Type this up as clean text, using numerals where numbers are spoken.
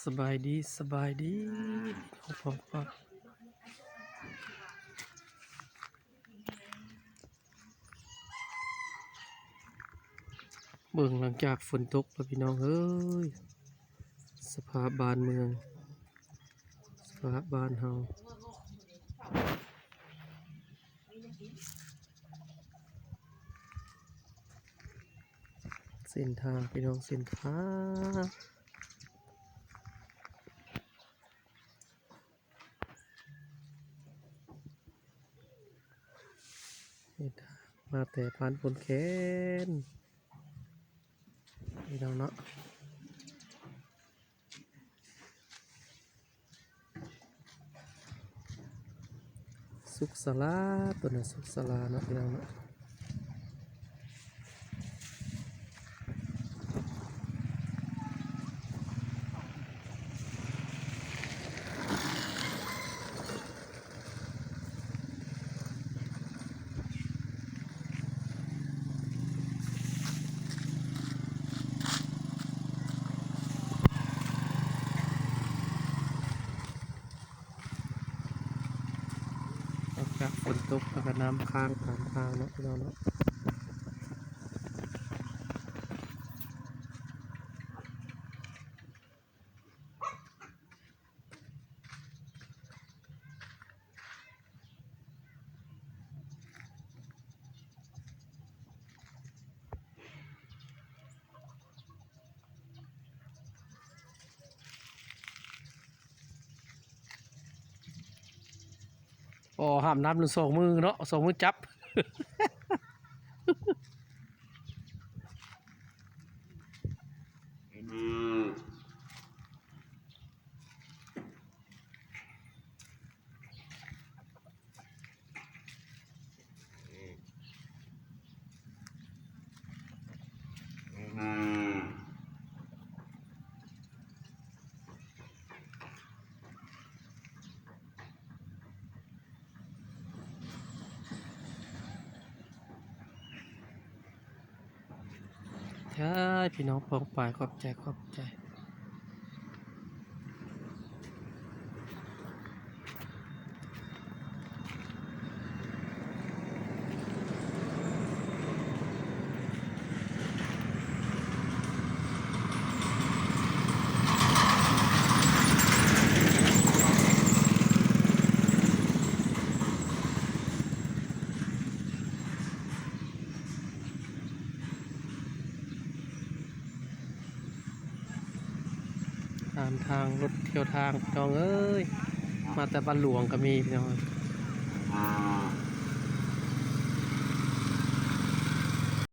สบายดีผมก็เบิ่งหลังจากฝนตกแล้วพี่น้องเอ้ยสภาพบ้านเมืองสภาพบ้านเฮาเส้นทางพี่น้องเส้นทางมาแต่พานผลแค้นพี่น้องเนาะสุขศาลาตัวนั้นสุขศาลาเนาะพี่น้องเนาะออกจากฝนตกแล้วก็น้ำค้างตามทางเนาะพี่น้องเนาะอ๋อห้ามน้ำหนึ่งสองมือเนาะสองมือจับใช่พี่น้องปองปายขอบใจตามทางรถเที่ยวทางพี่น้องเอ้ยมาแต่บ้านหลวงก็มีพี่น้อง